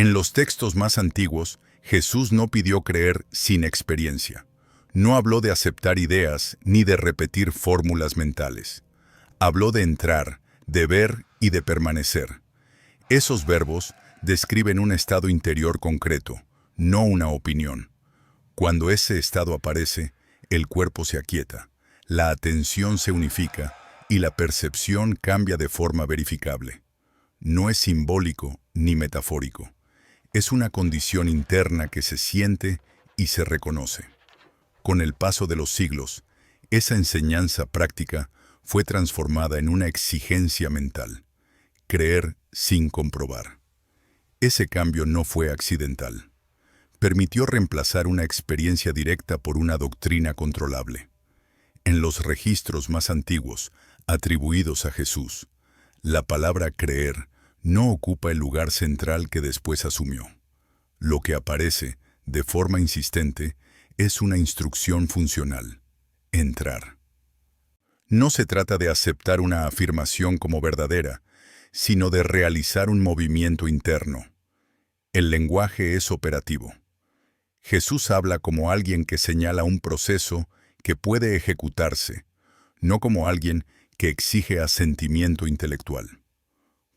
En los textos más antiguos, Jesús no pidió creer sin experiencia. No habló de aceptar ideas ni de repetir fórmulas mentales. Habló de entrar, de ver y de permanecer. Esos verbos describen un estado interior concreto, no una opinión. Cuando ese estado aparece, el cuerpo se aquieta, la atención se unifica y la percepción cambia de forma verificable. No es simbólico ni metafórico. Es una condición interna que se siente y se reconoce. Con el paso de los siglos, esa enseñanza práctica fue transformada en una exigencia mental: creer sin comprobar. Ese cambio no fue accidental. Permitió reemplazar una experiencia directa por una doctrina controlable. En los registros más antiguos, atribuidos a Jesús, la palabra creer no ocupa el lugar central que después asumió. Lo que aparece, de forma insistente, es una instrucción funcional: entrar. No se trata de aceptar una afirmación como verdadera, sino de realizar un movimiento interno. El lenguaje es operativo. Jesús habla como alguien que señala un proceso que puede ejecutarse, no como alguien que exige asentimiento intelectual.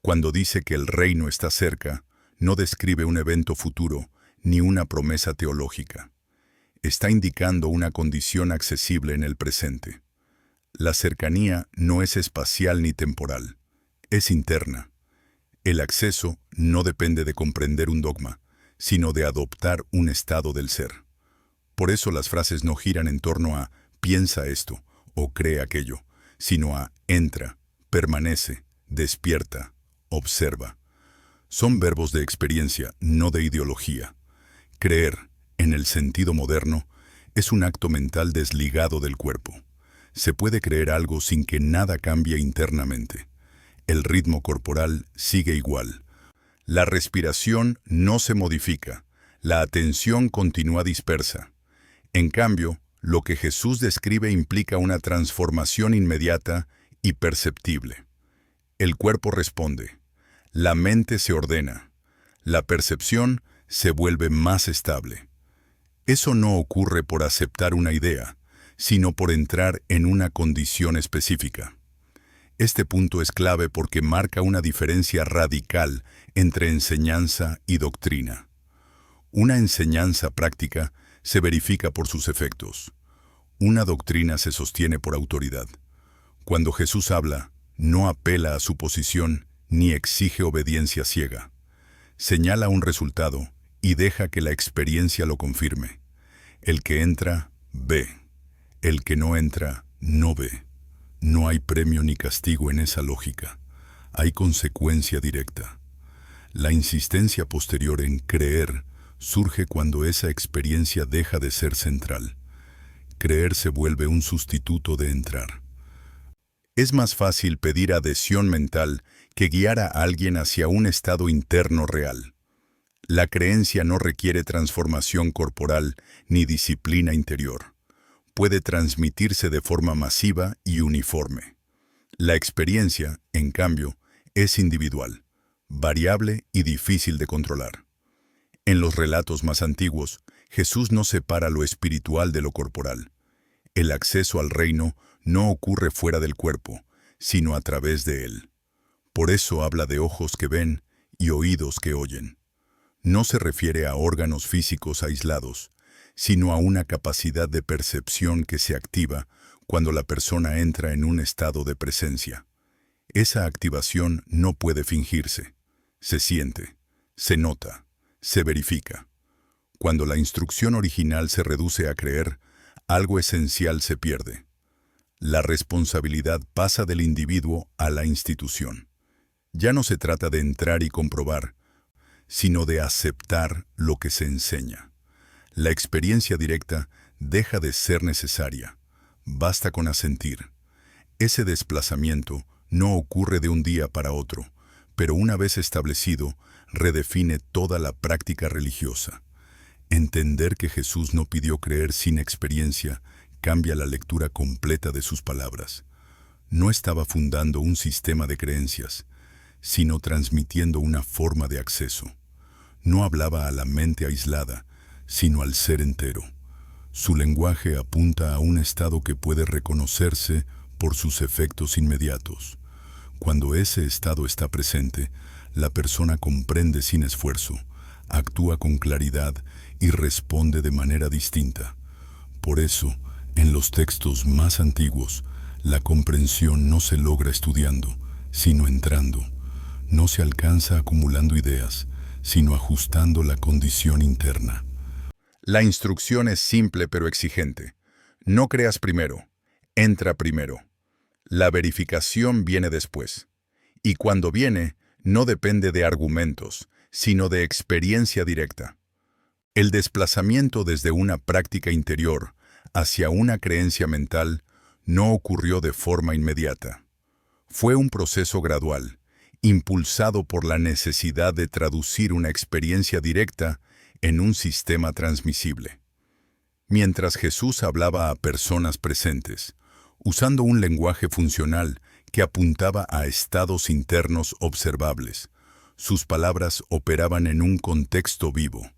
Cuando dice que el reino está cerca, no describe un evento futuro ni una promesa teológica. Está indicando una condición accesible en el presente. La cercanía no es espacial ni temporal, es interna. El acceso no depende de comprender un dogma, sino de adoptar un estado del ser. Por eso las frases no giran en torno a «piensa esto» o «cree aquello», sino a «entra», «permanece», «despierta», «observa». Son verbos de experiencia, no de ideología. Creer, en el sentido moderno, es un acto mental desligado del cuerpo. Se puede creer algo sin que nada cambie internamente. El ritmo corporal sigue igual. La respiración no se modifica. La atención continúa dispersa. En cambio, lo que Jesús describe implica una transformación inmediata y perceptible. El cuerpo responde. La mente se ordena. La percepción se vuelve más estable. Eso no ocurre por aceptar una idea, sino por entrar en una condición específica. Este punto es clave porque marca una diferencia radical entre enseñanza y doctrina. Una enseñanza práctica se verifica por sus efectos. Una doctrina se sostiene por autoridad. Cuando Jesús habla, no apela a su posición ni exige obediencia ciega. Señala un resultado y deja que la experiencia lo confirme. El que entra, ve. El que no entra, no ve. No hay premio ni castigo en esa lógica. Hay consecuencia directa. La insistencia posterior en creer surge cuando esa experiencia deja de ser central. Creer se vuelve un sustituto de entrar. Es más fácil pedir adhesión mental que guiar a alguien hacia un estado interno real. La creencia no requiere transformación corporal ni disciplina interior. Puede transmitirse de forma masiva y uniforme. La experiencia, en cambio, es individual, variable y difícil de controlar. En los relatos más antiguos, Jesús no separa lo espiritual de lo corporal. El acceso al reino no ocurre fuera del cuerpo, sino a través de él. Por eso habla de ojos que ven y oídos que oyen. No se refiere a órganos físicos aislados, sino a una capacidad de percepción que se activa cuando la persona entra en un estado de presencia. Esa activación no puede fingirse. Se siente, se nota, se verifica. Cuando la instrucción original se reduce a creer, algo esencial se pierde. La responsabilidad pasa del individuo a la institución. Ya no se trata de entrar y comprobar, sino de aceptar lo que se enseña. La experiencia directa deja de ser necesaria. Basta con asentir. Ese desplazamiento no ocurre de un día para otro, pero una vez establecido, redefine toda la práctica religiosa. Entender que Jesús no pidió creer sin experiencia cambia la lectura completa de sus palabras. No estaba fundando un sistema de creencias, sino transmitiendo una forma de acceso. No hablaba a la mente aislada, sino al ser entero. Su lenguaje apunta a un estado que puede reconocerse por sus efectos inmediatos. Cuando ese estado está presente, la persona comprende sin esfuerzo, actúa con claridad y responde de manera distinta. Por eso, en los textos más antiguos, la comprensión no se logra estudiando, sino entrando. No se alcanza acumulando ideas, sino ajustando la condición interna. La instrucción es simple pero exigente. No creas primero, entra primero. La verificación viene después. Y cuando viene, no depende de argumentos, sino de experiencia directa. El desplazamiento desde una práctica interior hacia una creencia mental no ocurrió de forma inmediata. Fue un proceso gradual, impulsado por la necesidad de traducir una experiencia directa en un sistema transmisible. Mientras Jesús hablaba a personas presentes, usando un lenguaje funcional que apuntaba a estados internos observables, sus palabras operaban en un contexto vivo.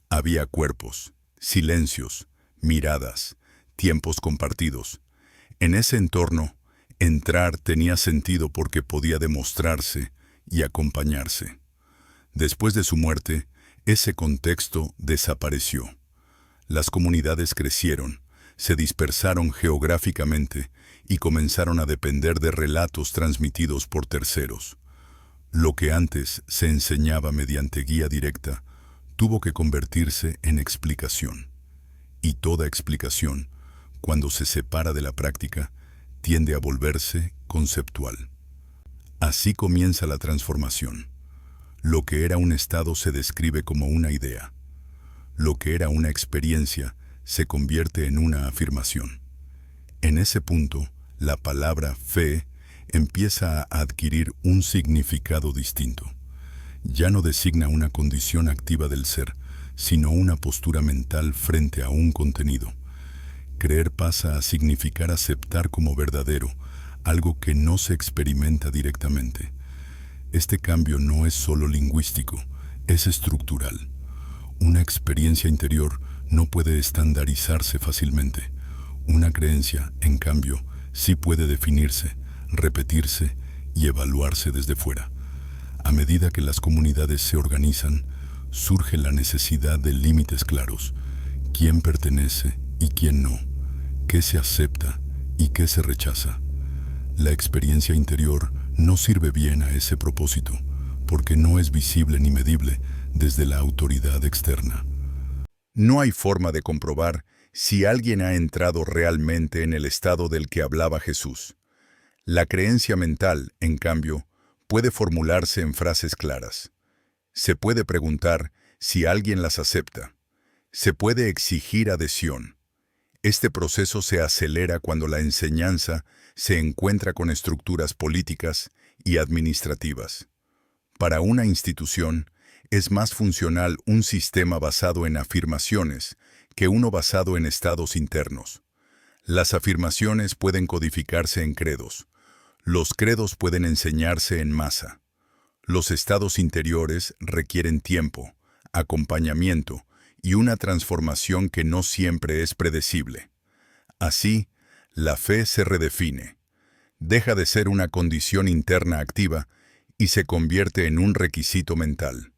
Había cuerpos, silencios, miradas, tiempos compartidos. En ese entorno, entrar tenía sentido porque podía demostrarse y acompañarse. Después de su muerte, ese contexto desapareció. Las comunidades crecieron, se dispersaron geográficamente y comenzaron a depender de relatos transmitidos por terceros. Lo que antes se enseñaba mediante guía directa tuvo que convertirse en explicación. Y toda explicación, cuando se separa de la práctica, tiende a volverse conceptual. Así comienza la transformación. Lo que era un estado se describe como una idea. Lo que era una experiencia se convierte en una afirmación. En ese punto, la palabra fe empieza a adquirir un significado distinto. Ya no designa una condición activa del ser, sino una postura mental frente a un contenido. Creer pasa a significar aceptar como verdadero algo que no se experimenta directamente. Este cambio no es solo lingüístico, es estructural. Una experiencia interior no puede estandarizarse fácilmente. Una creencia, en cambio, sí puede definirse, repetirse y evaluarse desde fuera. A medida que las comunidades se organizan, surge la necesidad de límites claros. ¿Quién pertenece y quién no? ¿Qué se acepta y qué se rechaza? La experiencia interior no sirve bien a ese propósito, porque no es visible ni medible desde la autoridad externa. No hay forma de comprobar si alguien ha entrado realmente en el estado del que hablaba Jesús. La creencia mental, en cambio, puede formularse en frases claras. Se puede preguntar si alguien las acepta. Se puede exigir adhesión. Este proceso se acelera cuando la enseñanza se encuentra con estructuras políticas y administrativas. Para una institución, es más funcional un sistema basado en afirmaciones que uno basado en estados internos. Las afirmaciones pueden codificarse en credos. Los credos pueden enseñarse en masa. Los estados interiores requieren tiempo, acompañamiento y una transformación que no siempre es predecible. Así, la fe se redefine. Deja de ser una condición interna activa y se convierte en un requisito mental.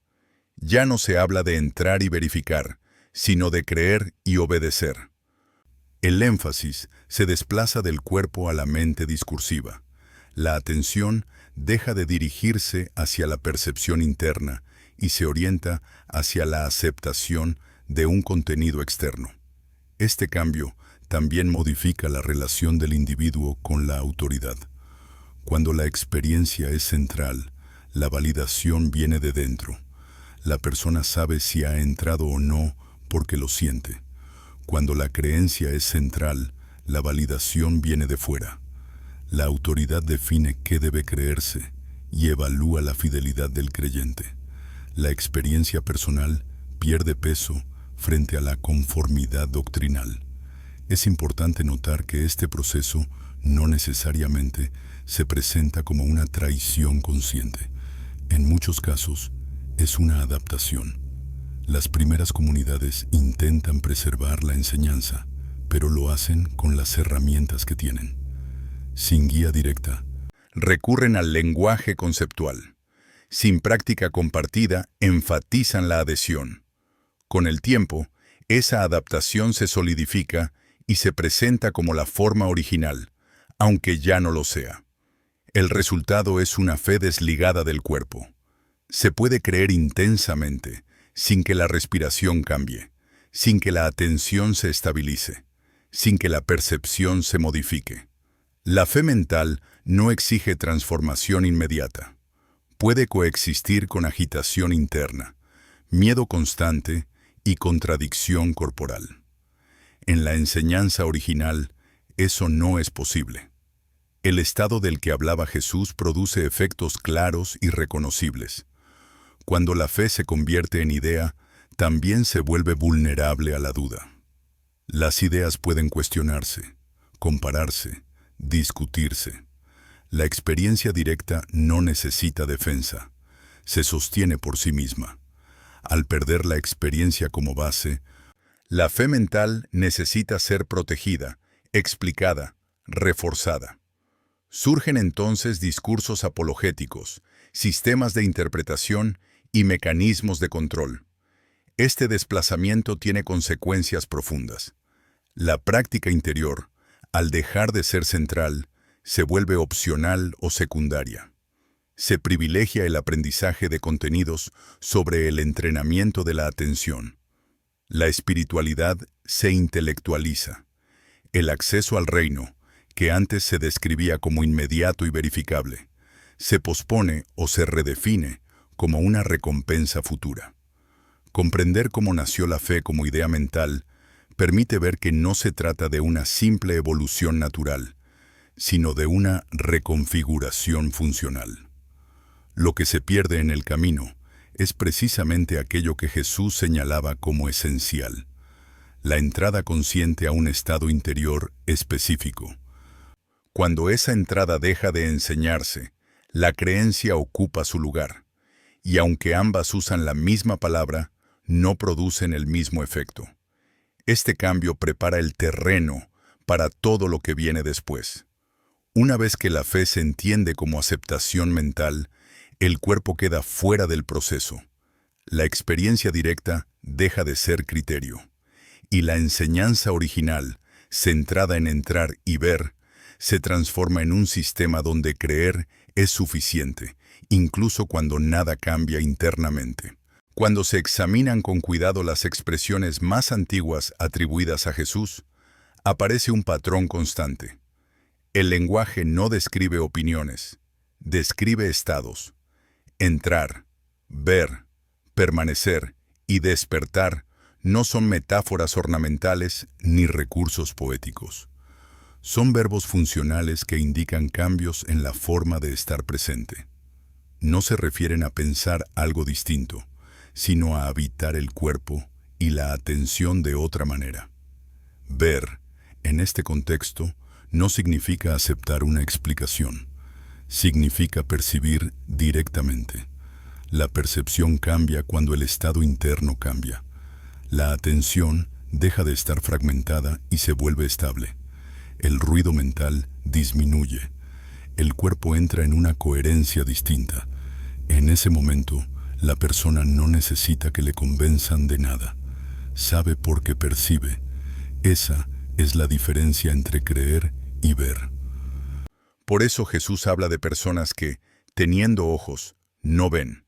Ya no se habla de entrar y verificar, sino de creer y obedecer. El énfasis se desplaza del cuerpo a la mente discursiva. La atención deja de dirigirse hacia la percepción interna y se orienta hacia la aceptación de un contenido externo. Este cambio también modifica la relación del individuo con la autoridad. Cuando la experiencia es central, la validación viene de dentro. La persona sabe si ha entrado o no porque lo siente. Cuando la creencia es central, la validación viene de fuera. La autoridad define qué debe creerse y evalúa la fidelidad del creyente. La experiencia personal pierde peso frente a la conformidad doctrinal. Es importante notar que este proceso no necesariamente se presenta como una traición consciente. En muchos casos, es una adaptación. Las primeras comunidades intentan preservar la enseñanza, pero lo hacen con las herramientas que tienen. Sin guía directa, recurren al lenguaje conceptual. Sin práctica compartida, enfatizan la adhesión. Con el tiempo, esa adaptación se solidifica y se presenta como la forma original, aunque ya no lo sea. El resultado es una fe desligada del cuerpo. Se puede creer intensamente, sin que la respiración cambie, sin que la atención se estabilice, sin que la percepción se modifique. La fe mental no exige transformación inmediata. Puede coexistir con agitación interna, miedo constante y contradicción corporal. En la enseñanza original, eso no es posible. El estado del que hablaba Jesús produce efectos claros y reconocibles. Cuando la fe se convierte en idea, también se vuelve vulnerable a la duda. Las ideas pueden cuestionarse, compararse, discutirse. La experiencia directa no necesita defensa, se sostiene por sí misma. Al perder la experiencia como base, la fe mental necesita ser protegida, explicada, reforzada. Surgen entonces discursos apologéticos, sistemas de interpretación y mecanismos de control. Este desplazamiento tiene consecuencias profundas. La práctica interior, al dejar de ser central, se vuelve opcional o secundaria. Se privilegia el aprendizaje de contenidos sobre el entrenamiento de la atención. La espiritualidad se intelectualiza. El acceso al reino, que antes se describía como inmediato y verificable, se pospone o se redefine como una recompensa futura. Comprender cómo nació la fe como idea mental permite ver que no se trata de una simple evolución natural, sino de una reconfiguración funcional. Lo que se pierde en el camino es precisamente aquello que Jesús señalaba como esencial: la entrada consciente a un estado interior específico. Cuando esa entrada deja de enseñarse, la creencia ocupa su lugar, y aunque ambas usan la misma palabra, no producen el mismo efecto. Este cambio prepara el terreno para todo lo que viene después. Una vez que la fe se entiende como aceptación mental, el cuerpo queda fuera del proceso. La experiencia directa deja de ser criterio, y la enseñanza original, centrada en entrar y ver, se transforma en un sistema donde creer es suficiente, incluso cuando nada cambia internamente. Cuando se examinan con cuidado las expresiones más antiguas atribuidas a Jesús, aparece un patrón constante. El lenguaje no describe opiniones, describe estados. Entrar, ver, permanecer y despertar no son metáforas ornamentales ni recursos poéticos. Son verbos funcionales que indican cambios en la forma de estar presente. No se refieren a pensar algo distinto, sino a habitar el cuerpo y la atención de otra manera. Ver, en este contexto, no significa aceptar una explicación. Significa percibir directamente. La percepción cambia cuando el estado interno cambia. La atención deja de estar fragmentada y se vuelve estable. El ruido mental disminuye. El cuerpo entra en una coherencia distinta. En ese momento, la persona no necesita que le convenzan de nada. Sabe porque percibe. Esa es la diferencia entre creer y ver. Por eso Jesús habla de personas que, teniendo ojos, no ven,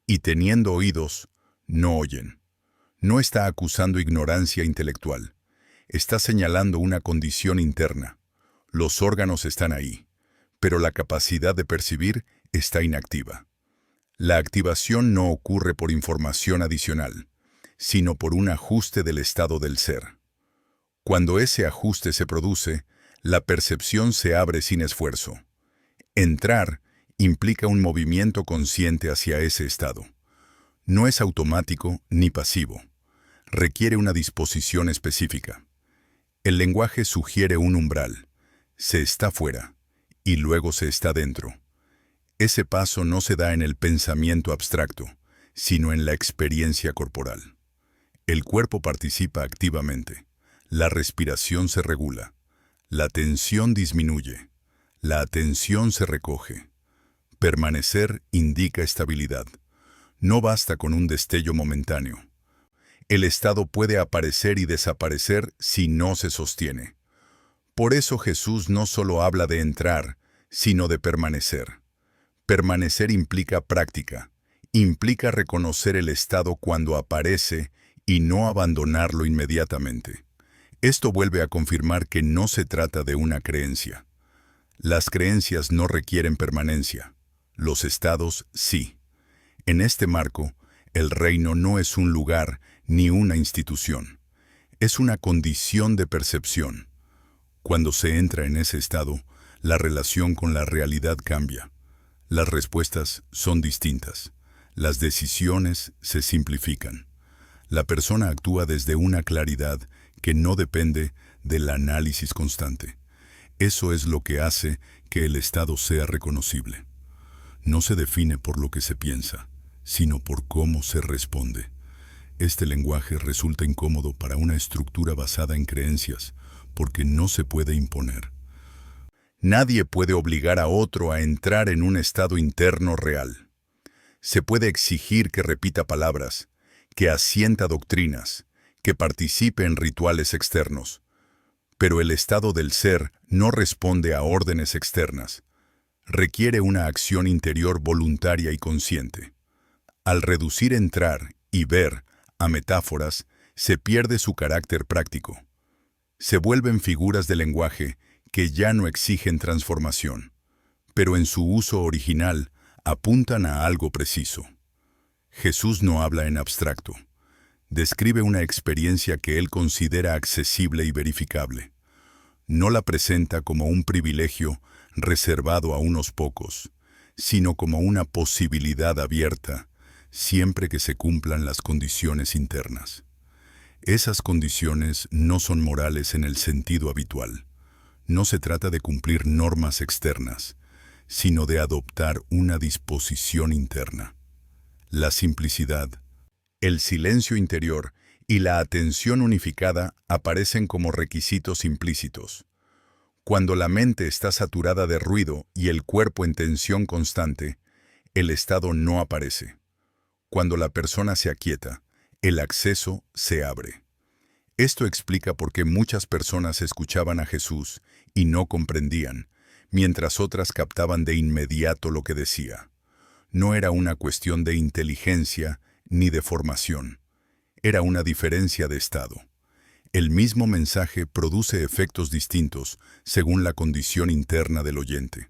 y teniendo oídos, no oyen. No está acusando ignorancia intelectual. Está señalando una condición interna. Los órganos están ahí, pero la capacidad de percibir está inactiva. La activación no ocurre por información adicional, sino por un ajuste del estado del ser. Cuando ese ajuste se produce, la percepción se abre sin esfuerzo. Entrar implica un movimiento consciente hacia ese estado. No es automático ni pasivo. Requiere una disposición específica. El lenguaje sugiere un umbral. Se está fuera y luego se está dentro. Ese paso no se da en el pensamiento abstracto, sino en la experiencia corporal. El cuerpo participa activamente. La respiración se regula. La tensión disminuye. La atención se recoge. Permanecer indica estabilidad. No basta con un destello momentáneo. El estado puede aparecer y desaparecer si no se sostiene. Por eso Jesús no solo habla de entrar, sino de permanecer. Permanecer implica práctica, implica reconocer el estado cuando aparece y no abandonarlo inmediatamente. Esto vuelve a confirmar que no se trata de una creencia. Las creencias no requieren permanencia, los estados sí. En este marco, el reino no es un lugar ni una institución. Es una condición de percepción. Cuando se entra en ese estado, la relación con la realidad cambia. Las respuestas son distintas. Las decisiones se simplifican. La persona actúa desde una claridad que no depende del análisis constante. Eso es lo que hace que el estado sea reconocible. No se define por lo que se piensa, sino por cómo se responde. Este lenguaje resulta incómodo para una estructura basada en creencias, porque no se puede imponer. Nadie puede obligar a otro a entrar en un estado interno real. Se puede exigir que repita palabras, que asienta doctrinas, que participe en rituales externos. Pero el estado del ser no responde a órdenes externas. Requiere una acción interior voluntaria y consciente. Al reducir entrar y ver a metáforas, se pierde su carácter práctico. Se vuelven figuras de lenguaje que ya no exigen transformación, pero en su uso original apuntan a algo preciso. Jesús no habla en abstracto. Describe una experiencia que él considera accesible y verificable. No la presenta como un privilegio reservado a unos pocos, sino como una posibilidad abierta, siempre que se cumplan las condiciones internas. Esas condiciones no son morales en el sentido habitual. No se trata de cumplir normas externas, sino de adoptar una disposición interna. La simplicidad, el silencio interior y la atención unificada aparecen como requisitos implícitos. Cuando la mente está saturada de ruido y el cuerpo en tensión constante, el estado no aparece. Cuando la persona se aquieta, el acceso se abre. Esto explica por qué muchas personas escuchaban a Jesús y no comprendían, mientras otras captaban de inmediato lo que decía. No era una cuestión de inteligencia ni de formación. Era una diferencia de estado. El mismo mensaje produce efectos distintos según la condición interna del oyente.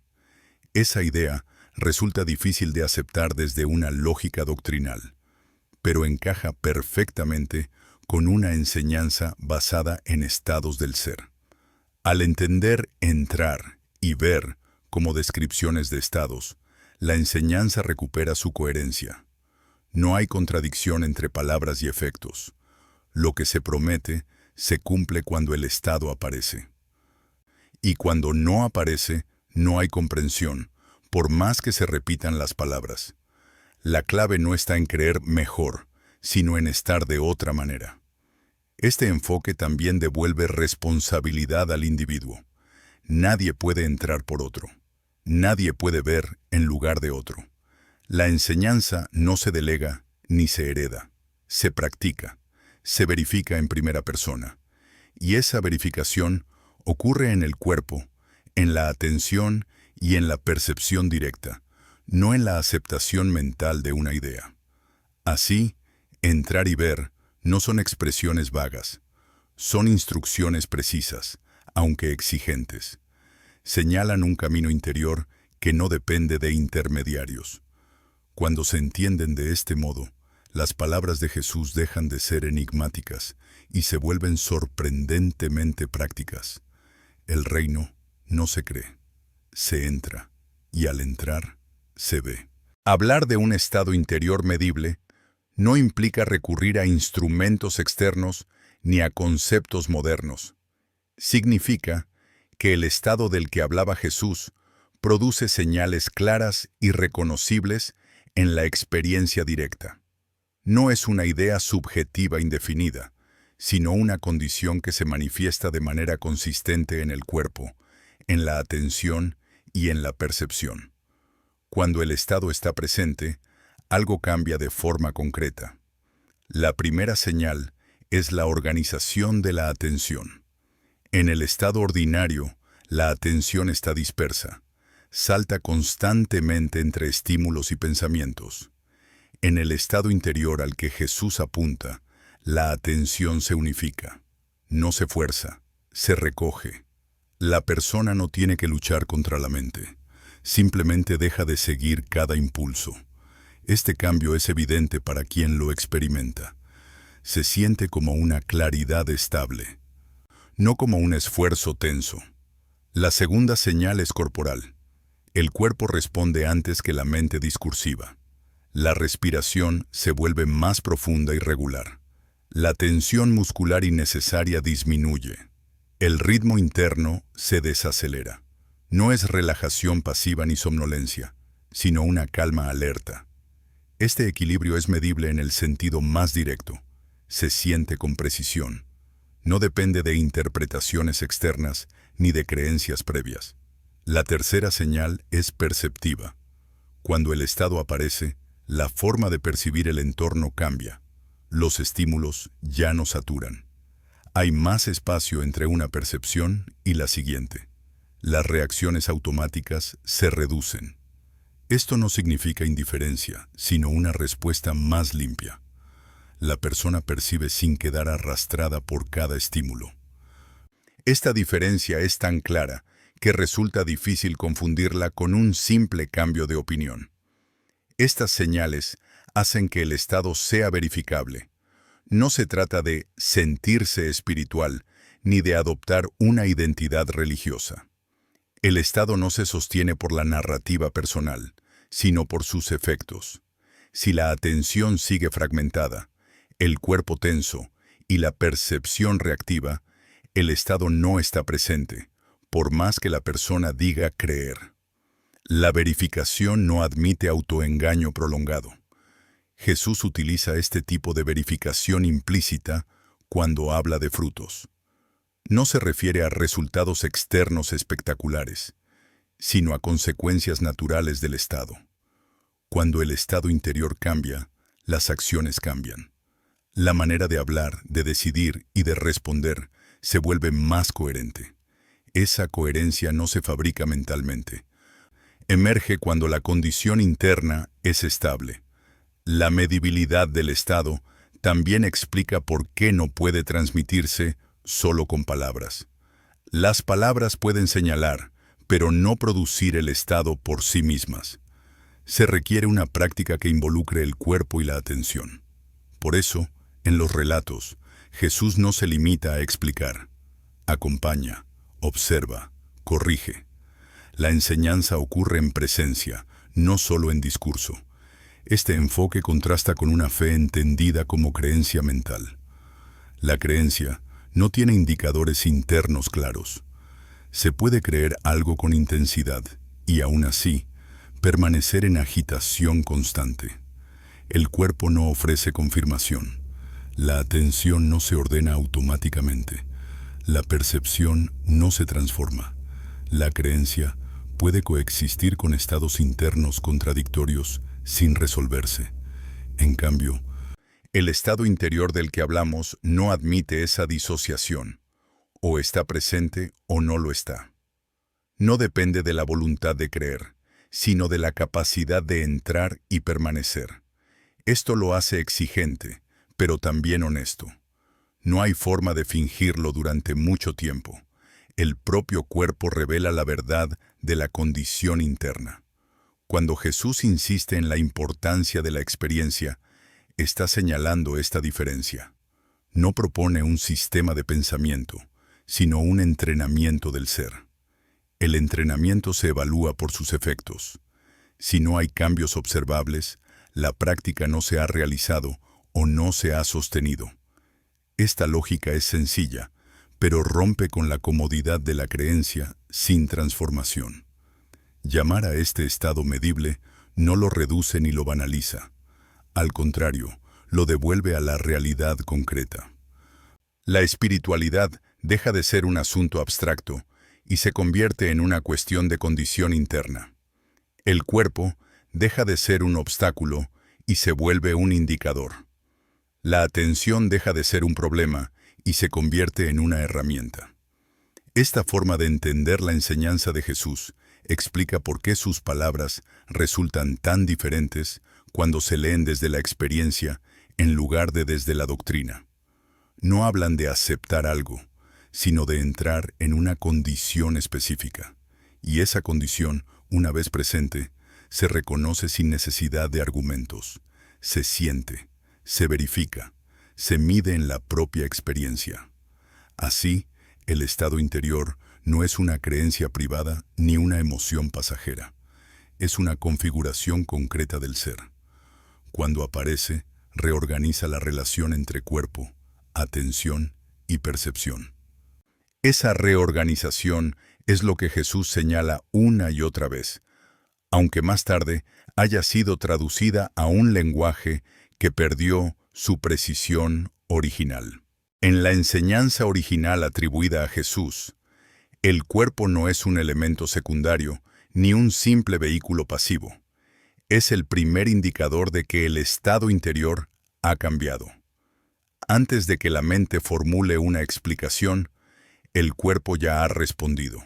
Esa idea resulta difícil de aceptar desde una lógica doctrinal, pero encaja perfectamente con una enseñanza basada en estados del ser. Al entender entrar y ver como descripciones de estados, la enseñanza recupera su coherencia. No hay contradicción entre palabras y efectos. Lo que se promete se cumple cuando el estado aparece. Y cuando no aparece, no hay comprensión, por más que se repitan las palabras. La clave no está en creer mejor, sino en estar de otra manera. Este enfoque también devuelve responsabilidad al individuo. Nadie puede entrar por otro. Nadie puede ver en lugar de otro. La enseñanza no se delega ni se hereda. Se practica, se verifica en primera persona. Y esa verificación ocurre en el cuerpo, en la atención y en la percepción directa, no en la aceptación mental de una idea. Así, entrar y ver no son expresiones vagas, son instrucciones precisas, aunque exigentes. Señalan un camino interior que no depende de intermediarios. Cuando se entienden de este modo, las palabras de Jesús dejan de ser enigmáticas y se vuelven sorprendentemente prácticas. El reino no se cree, se entra, y al entrar, se ve. Hablar de un estado interior medible no implica recurrir a instrumentos externos ni a conceptos modernos. Significa que el estado del que hablaba Jesús produce señales claras y reconocibles en la experiencia directa. no es una idea subjetiva indefinida, sino una condición que se manifiesta de manera consistente en el cuerpo, en la atención y en la percepción. Cuando el estado está presente, algo cambia de forma concreta. La primera señal es la organización de la atención. En el estado ordinario, la atención está dispersa, salta constantemente entre estímulos y pensamientos. En el estado interior al que Jesús apunta, la atención se unifica, no se fuerza, se recoge. La persona no tiene que luchar contra la mente, simplemente deja de seguir cada impulso. Este cambio es evidente para quien lo experimenta. Se siente como una claridad estable, no como un esfuerzo tenso. La segunda señal es corporal. El cuerpo responde antes que la mente discursiva. La respiración se vuelve más profunda y regular. La tensión muscular innecesaria disminuye. El ritmo interno se desacelera. No es relajación pasiva ni somnolencia, sino una calma alerta. Este equilibrio es medible en el sentido más directo. Se siente con precisión. No depende de interpretaciones externas ni de creencias previas. La tercera señal es perceptiva. Cuando el estado aparece, la forma de percibir el entorno cambia. Los estímulos ya no saturan. Hay más espacio entre una percepción y la siguiente. Las reacciones automáticas se reducen. Esto no significa indiferencia, sino una respuesta más limpia. La persona percibe sin quedar arrastrada por cada estímulo. Esta diferencia es tan clara que resulta difícil confundirla con un simple cambio de opinión. Estas señales hacen que el estado sea verificable. No se trata de sentirse espiritual ni de adoptar una identidad religiosa. El estado no se sostiene por la narrativa personal, sino por sus efectos. Si la atención sigue fragmentada, el cuerpo tenso y la percepción reactiva, el estado no está presente, por más que la persona diga creer. La verificación no admite autoengaño prolongado. Jesús utiliza este tipo de verificación implícita cuando habla de frutos. No se refiere a resultados externos espectaculares, sino a consecuencias naturales del estado. Cuando el estado interior cambia, las acciones cambian. La manera de hablar, de decidir y de responder se vuelve más coherente. Esa coherencia no se fabrica mentalmente. Emerge cuando la condición interna es estable. La medibilidad del estado también explica por qué no puede transmitirse solo con palabras. Las palabras pueden señalar, pero no producir el estado por sí mismas. Se requiere una práctica que involucre el cuerpo y la atención. Por eso, en los relatos, Jesús no se limita a explicar. Acompaña, observa, corrige. La enseñanza ocurre en presencia, no solo en discurso. Este enfoque contrasta con una fe entendida como creencia mental. La creencia no tiene indicadores internos claros. Se puede creer algo con intensidad y, aún así, permanecer en agitación constante. El cuerpo no ofrece confirmación. La atención no se ordena automáticamente. La percepción no se transforma. La creencia puede coexistir con estados internos contradictorios sin resolverse. En cambio, el estado interior del que hablamos no admite esa disociación. O está presente o no lo está. No depende de la voluntad de creer, sino de la capacidad de entrar y permanecer. Esto lo hace exigente, pero también honesto. No hay forma de fingirlo durante mucho tiempo. El propio cuerpo revela la verdad de la condición interna. Cuando Jesús insiste en la importancia de la experiencia, está señalando esta diferencia. No propone un sistema de pensamiento, sino un entrenamiento del ser. El entrenamiento se evalúa por sus efectos. Si no hay cambios observables, la práctica no se ha realizado o no se ha sostenido. Esta lógica es sencilla, pero rompe con la comodidad de la creencia sin transformación. Llamar a este estado medible no lo reduce ni lo banaliza. Al contrario, lo devuelve a la realidad concreta. La espiritualidad deja de ser un asunto abstracto y se convierte en una cuestión de condición interna. El cuerpo deja de ser un obstáculo y se vuelve un indicador. La atención deja de ser un problema y se convierte en una herramienta. Esta forma de entender la enseñanza de Jesús explica por qué sus palabras resultan tan diferentes cuando se leen desde la experiencia en lugar de desde la doctrina. No hablan de aceptar algo, sino de entrar en una condición específica. Y esa condición, una vez presente, se reconoce sin necesidad de argumentos, se siente, se verifica, se mide en la propia experiencia. Así, el estado interior no es una creencia privada ni una emoción pasajera. Es una configuración concreta del ser. Cuando aparece, reorganiza la relación entre cuerpo, atención y percepción. Esa reorganización es lo que Jesús señala una y otra vez, aunque más tarde haya sido traducida a un lenguaje que perdió su precisión original. En la enseñanza original atribuida a Jesús, el cuerpo no es un elemento secundario ni un simple vehículo pasivo. Es el primer indicador de que el estado interior ha cambiado. Antes de que la mente formule una explicación, el cuerpo ya ha respondido.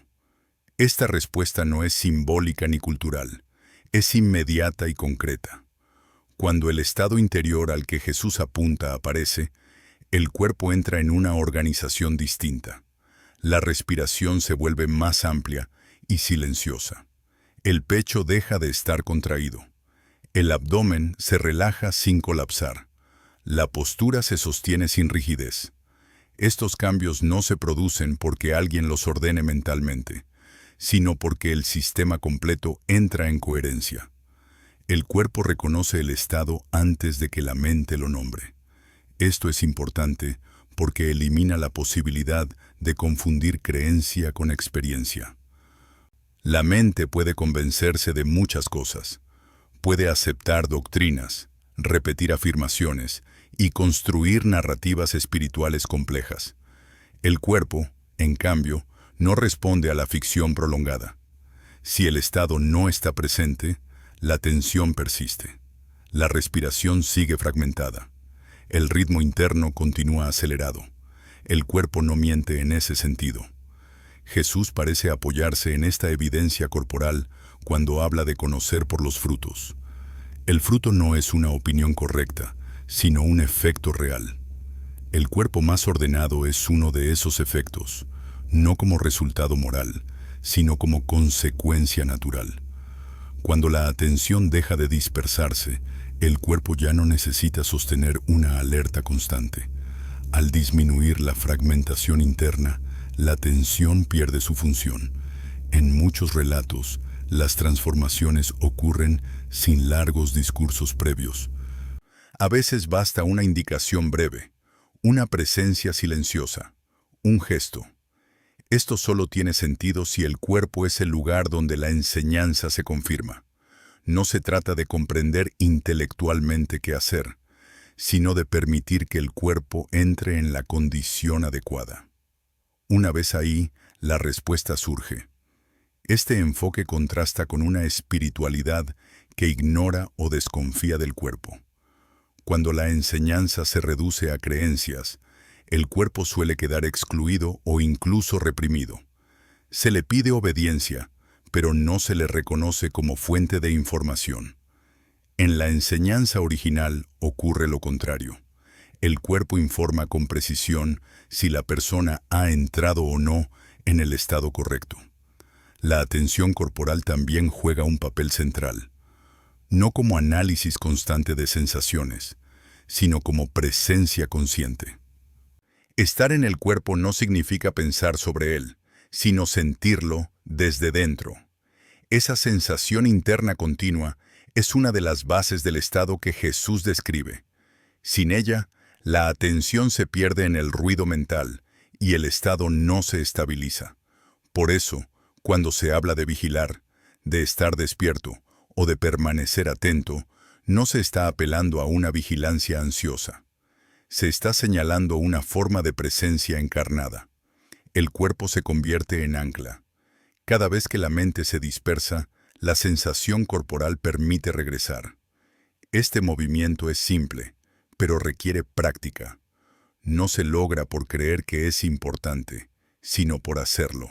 Esta respuesta no es simbólica ni cultural, es inmediata y concreta. Cuando el estado interior al que Jesús apunta aparece, el cuerpo entra en una organización distinta. La respiración se vuelve más amplia y silenciosa. El pecho deja de estar contraído. El abdomen se relaja sin colapsar. La postura se sostiene sin rigidez. Estos cambios no se producen porque alguien los ordene mentalmente, sino porque el sistema completo entra en coherencia. El cuerpo reconoce el estado antes de que la mente lo nombre. Esto es importante porque elimina la posibilidad de confundir creencia con experiencia. La mente puede convencerse de muchas cosas. Puede aceptar doctrinas, repetir afirmaciones y construir narrativas espirituales complejas. El cuerpo, en cambio, no responde a la ficción prolongada. Si el estado no está presente, la tensión persiste. La respiración sigue fragmentada. El ritmo interno continúa acelerado. El cuerpo no miente en ese sentido. Jesús parece apoyarse en esta evidencia corporal cuando habla de conocer por los frutos. El fruto no es una opinión correcta, sino un efecto real. El cuerpo más ordenado es uno de esos efectos, no como resultado moral, sino como consecuencia natural. Cuando la atención deja de dispersarse, el cuerpo ya no necesita sostener una alerta constante. Al disminuir la fragmentación interna, la atención pierde su función. En muchos relatos, las transformaciones ocurren sin largos discursos previos. A veces basta una indicación breve, una presencia silenciosa, un gesto. Esto solo tiene sentido si el cuerpo es el lugar donde la enseñanza se confirma. No se trata de comprender intelectualmente qué hacer, sino de permitir que el cuerpo entre en la condición adecuada. Una vez ahí, la respuesta surge. Este enfoque contrasta con una espiritualidad que ignora o desconfía del cuerpo. Cuando la enseñanza se reduce a creencias, el cuerpo suele quedar excluido o incluso reprimido. Se le pide obediencia, pero no se le reconoce como fuente de información. En la enseñanza original ocurre lo contrario. El cuerpo informa con precisión si la persona ha entrado o no en el estado correcto. La atención corporal también juega un papel central, no como análisis constante de sensaciones, sino como presencia consciente. Estar en el cuerpo no significa pensar sobre él, sino sentirlo desde dentro. Esa sensación interna continua es una de las bases del estado que Jesús describe. Sin ella, la atención se pierde en el ruido mental y el estado no se estabiliza. Por eso, cuando se habla de vigilar, de estar despierto o de permanecer atento, No se está apelando a una vigilancia ansiosa. Se está señalando una forma de presencia encarnada. El cuerpo se convierte en ancla. Cada vez que la mente se dispersa, la sensación corporal permite regresar. Este movimiento es simple, pero requiere práctica. No se logra por creer que es importante, sino por hacerlo.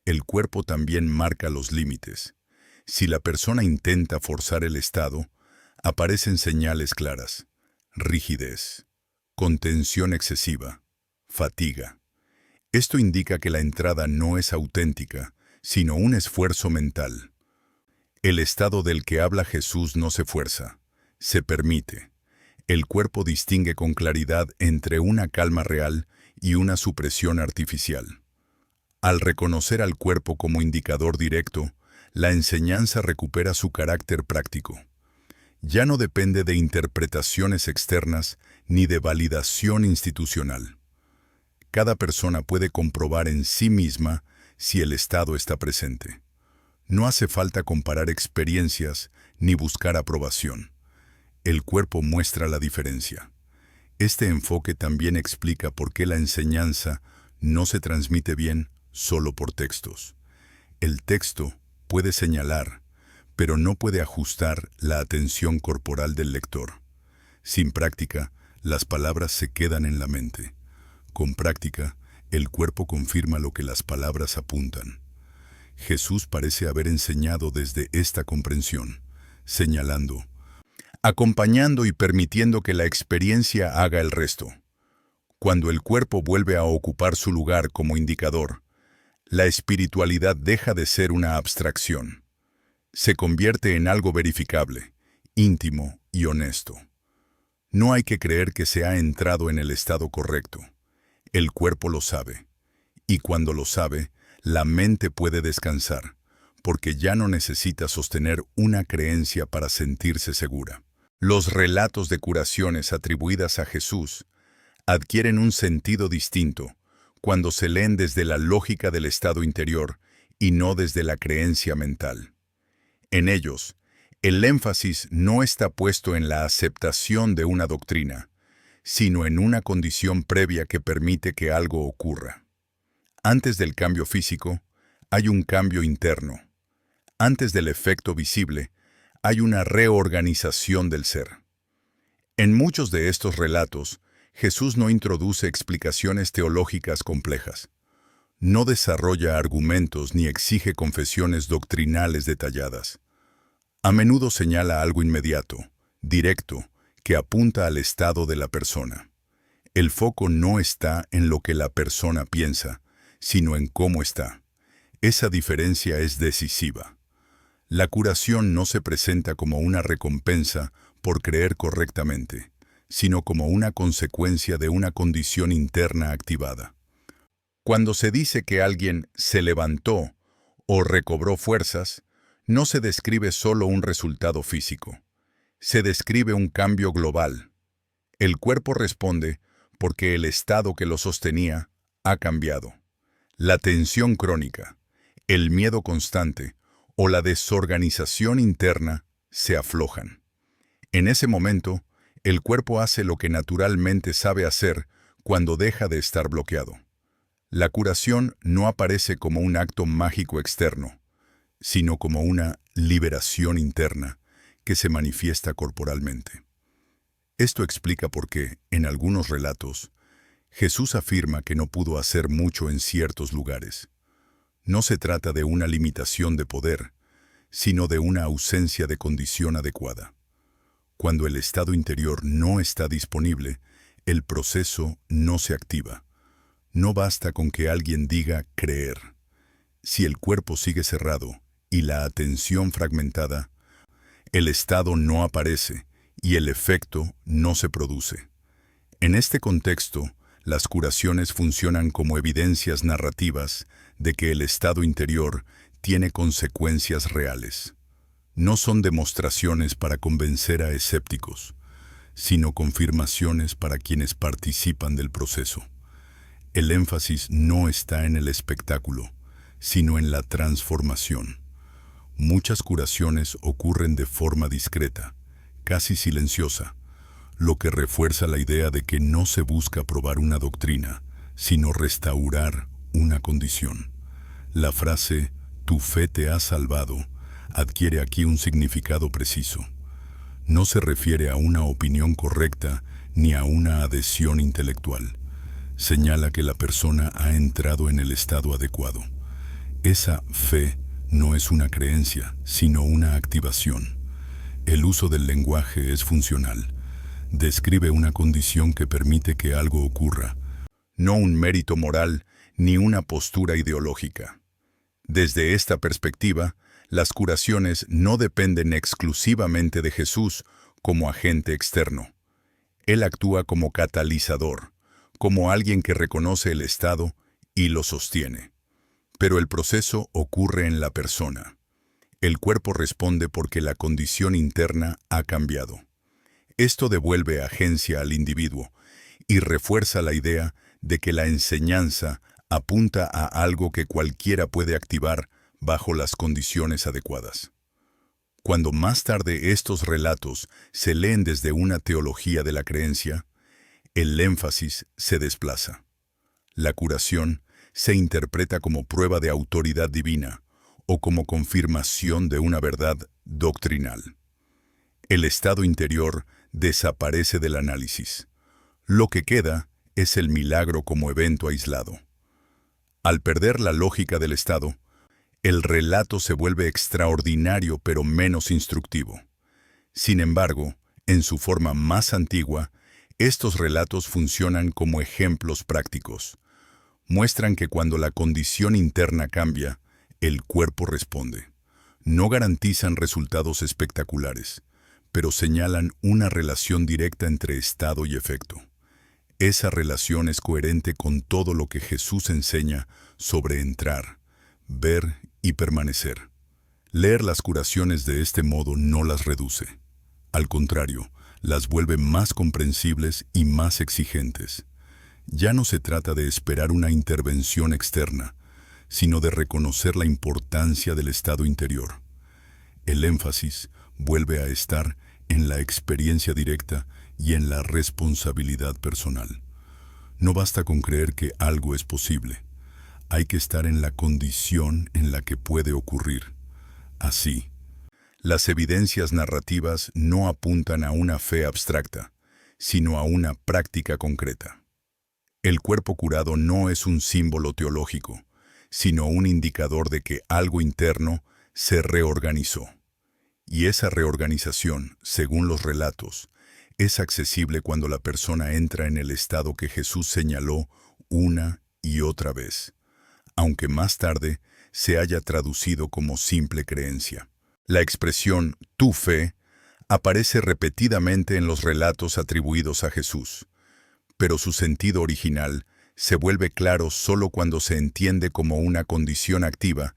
El cuerpo también marca los límites. Si la persona intenta forzar el estado, aparecen señales claras: rigidez, contención excesiva, fatiga. Esto indica que la entrada no es auténtica, sino un esfuerzo mental. El estado del que habla Jesús no se fuerza, se permite. El cuerpo distingue con claridad entre una calma real y una supresión artificial. Al reconocer al cuerpo como indicador directo, la enseñanza recupera su carácter práctico. Ya no depende de interpretaciones externas ni de validación institucional. Cada persona puede comprobar en sí misma si el estado está presente. No hace falta comparar experiencias ni buscar aprobación. El cuerpo muestra la diferencia. Este enfoque también explica por qué la enseñanza no se transmite bien solo por textos. El texto puede señalar, pero no puede ajustar la atención corporal del lector. Sin práctica, las palabras se quedan en la mente. Con práctica, el cuerpo confirma lo que las palabras apuntan. Jesús parece haber enseñado desde esta comprensión, señalando, acompañando y permitiendo que la experiencia haga el resto. Cuando el cuerpo vuelve a ocupar su lugar como indicador, la espiritualidad deja de ser una abstracción. Se convierte en algo verificable, íntimo y honesto. No hay que creer que se ha entrado en el estado correcto. El cuerpo lo sabe. Y cuando lo sabe, la mente puede descansar, porque ya no necesita sostener una creencia para sentirse segura. Los relatos de curaciones atribuidas a Jesús adquieren un sentido distinto cuando se leen desde la lógica del estado interior y no desde la creencia mental. En ellos, el énfasis no está puesto en la aceptación de una doctrina, sino en una condición previa que permite que algo ocurra. Antes del cambio físico, hay un cambio interno. Antes del efecto visible, hay una reorganización del ser. En muchos de estos relatos, Jesús no introduce explicaciones teológicas complejas. No desarrolla argumentos ni exige confesiones doctrinales detalladas. A menudo señala algo inmediato, directo, que apunta al estado de la persona. El foco no está en lo que la persona piensa, sino en cómo está. Esa diferencia es decisiva. La curación no se presenta como una recompensa por creer correctamente, sino como una consecuencia de una condición interna activada. Cuando se dice que alguien se levantó o recobró fuerzas, no se describe solo un resultado físico. Se describe un cambio global. El cuerpo responde porque el estado que lo sostenía ha cambiado. La tensión crónica, el miedo constante o la desorganización interna se aflojan. En ese momento, el cuerpo hace lo que naturalmente sabe hacer cuando deja de estar bloqueado. La curación no aparece como un acto mágico externo, sino como una liberación interna que se manifiesta corporalmente. Esto explica por qué, en algunos relatos, Jesús afirma que no pudo hacer mucho en ciertos lugares. No se trata de una limitación de poder, sino de una ausencia de condición adecuada. Cuando el estado interior no está disponible, el proceso no se activa. No basta con que alguien diga creer. Si el cuerpo sigue cerrado y la atención fragmentada, el estado no aparece y el efecto no se produce. En este contexto, las curaciones funcionan como evidencias narrativas de que el estado interior tiene consecuencias reales. No son demostraciones para convencer a escépticos, sino confirmaciones para quienes participan del proceso. El énfasis no está en el espectáculo, sino en la transformación. Muchas curaciones ocurren de forma discreta, casi silenciosa, lo que refuerza la idea de que no se busca probar una doctrina, sino restaurar una condición. La frase «tu fe te ha salvado» adquiere aquí un significado preciso. No se refiere a una opinión correcta ni a una adhesión intelectual. Señala que la persona ha entrado en el estado adecuado. Esa fe no es una creencia, sino una activación. El uso del lenguaje es funcional. Describe una condición que permite que algo ocurra, no un mérito moral ni una postura ideológica. Desde esta perspectiva, las curaciones no dependen exclusivamente de Jesús como agente externo. Él actúa como catalizador, como alguien que reconoce el estado y lo sostiene. Pero el proceso ocurre en la persona. El cuerpo responde porque la condición interna ha cambiado. Esto devuelve agencia al individuo y refuerza la idea de que la enseñanza apunta a algo que cualquiera puede activar bajo las condiciones adecuadas. Cuando más tarde estos relatos se leen desde una teología de la creencia, el énfasis se desplaza. La curación se interpreta como prueba de autoridad divina o como confirmación de una verdad doctrinal. El estado interior desaparece del análisis. Lo que queda es el milagro como evento aislado. Al perder la lógica del estado, el relato se vuelve extraordinario pero menos instructivo. Sin embargo, en su forma más antigua, estos relatos funcionan como ejemplos prácticos. Muestran que cuando la condición interna cambia, el cuerpo responde. No garantizan resultados espectaculares, pero señalan una relación directa entre estado y efecto. Esa relación es coherente con todo lo que Jesús enseña sobre entrar, ver y permanecer. Leer las curaciones de este modo no las reduce. Al contrario, las vuelve más comprensibles y más exigentes. Ya no se trata de esperar una intervención externa, sino de reconocer la importancia del estado interior. El énfasis vuelve a estar en la experiencia directa y en la responsabilidad personal. No basta con creer que algo es posible. Hay que estar en la condición en la que puede ocurrir. Así, las evidencias narrativas no apuntan a una fe abstracta, sino a una práctica concreta. El cuerpo curado no es un símbolo teológico, sino un indicador de que algo interno se reorganizó. Y esa reorganización, según los relatos, es accesible cuando la persona entra en el estado que Jesús señaló una y otra vez, aunque más tarde se haya traducido como simple creencia. La expresión «tu fe» aparece repetidamente en los relatos atribuidos a Jesús, pero su sentido original se vuelve claro solo cuando se entiende como una condición activa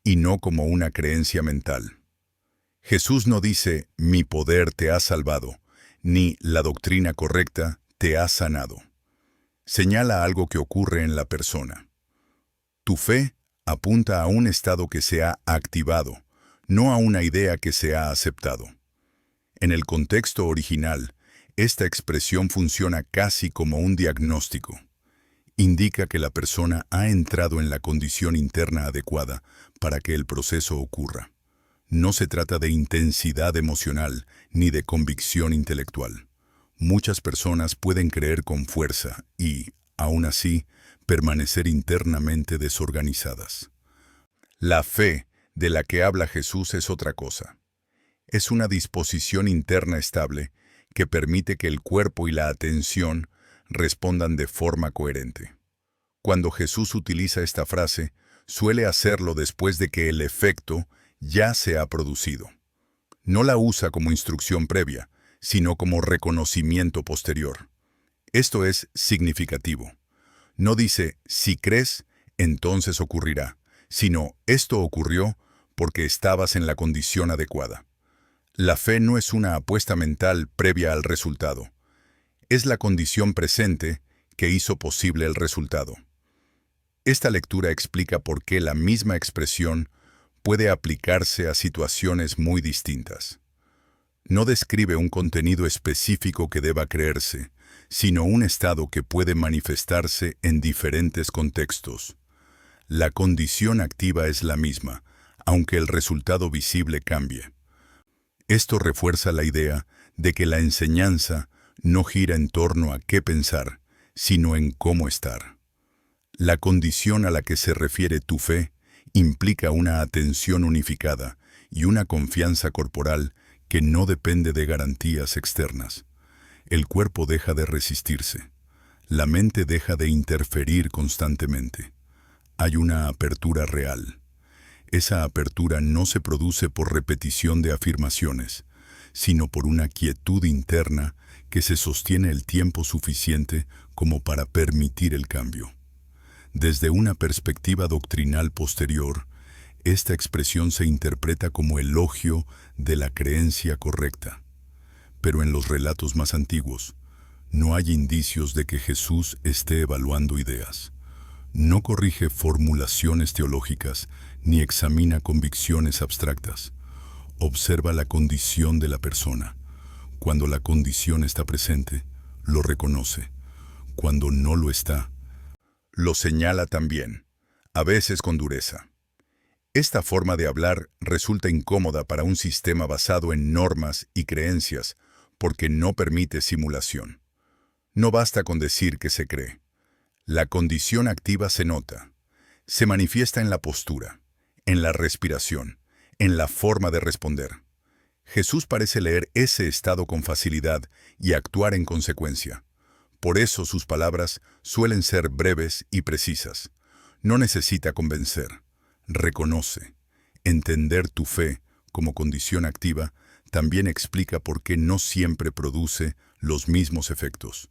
y no como una creencia mental. Jesús no dice «mi poder te ha salvado», ni «la doctrina correcta te ha sanado». Señala algo que ocurre en la persona. Tu fe apunta a un estado que se ha activado, no a una idea que se ha aceptado. En el contexto original, esta expresión funciona casi como un diagnóstico. Indica que la persona ha entrado en la condición interna adecuada para que el proceso ocurra. No se trata de intensidad emocional ni de convicción intelectual. Muchas personas pueden creer con fuerza y, aún así, permanecer internamente desorganizadas. La fe de la que habla Jesús es otra cosa. Es una disposición interna estable que permite que el cuerpo y la atención respondan de forma coherente. Cuando Jesús utiliza esta frase, suele hacerlo después de que el efecto ya se ha producido. No la usa como instrucción previa, sino como reconocimiento posterior. Esto es significativo. No dice, si crees, entonces ocurrirá, sino esto ocurrió porque estabas en la condición adecuada. La fe no es una apuesta mental previa al resultado. Es la condición presente que hizo posible el resultado. Esta lectura explica por qué la misma expresión puede aplicarse a situaciones muy distintas. No describe un contenido específico que deba creerse, sino un estado que puede manifestarse en diferentes contextos. La condición activa es la misma, aunque el resultado visible cambie. Esto refuerza la idea de que la enseñanza no gira en torno a qué pensar, sino en cómo estar. La condición a la que se refiere tu fe implica una atención unificada y una confianza corporal que no depende de garantías externas. El cuerpo deja de resistirse. La mente deja de interferir constantemente. Hay una apertura real. Esa apertura no se produce por repetición de afirmaciones, sino por una quietud interna que se sostiene el tiempo suficiente como para permitir el cambio. Desde una perspectiva doctrinal posterior, esta expresión se interpreta como elogio de la creencia correcta. Pero en los relatos más antiguos, no hay indicios de que Jesús esté evaluando ideas. No corrige formulaciones teológicas ni examina convicciones abstractas. Observa la condición de la persona. Cuando la condición está presente, lo reconoce. Cuando no lo está, lo señala también, a veces con dureza. Esta forma de hablar resulta incómoda para un sistema basado en normas y creencias porque no permite simulación. No basta con decir que se cree. La condición activa se nota. Se manifiesta en la postura, en la respiración, en la forma de responder. Jesús parece leer ese estado con facilidad y actuar en consecuencia. Por eso sus palabras suelen ser breves y precisas. No necesita convencer. Reconoce. Entender tu fe como condición activa también explica por qué no siempre produce los mismos efectos.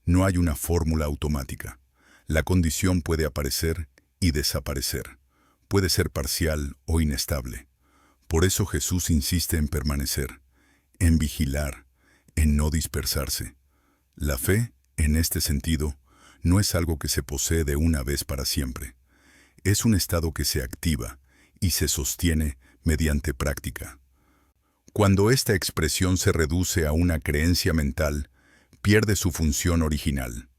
No hay una fórmula automática. La condición puede aparecer y desaparecer. Puede ser parcial o inestable. Por eso Jesús insiste en permanecer, en vigilar, en no dispersarse. La fe, en este sentido, no es algo que se posee de una vez para siempre. Es un estado que se activa y se sostiene mediante práctica. Cuando esta expresión se reduce a una creencia mental, pierde su función original.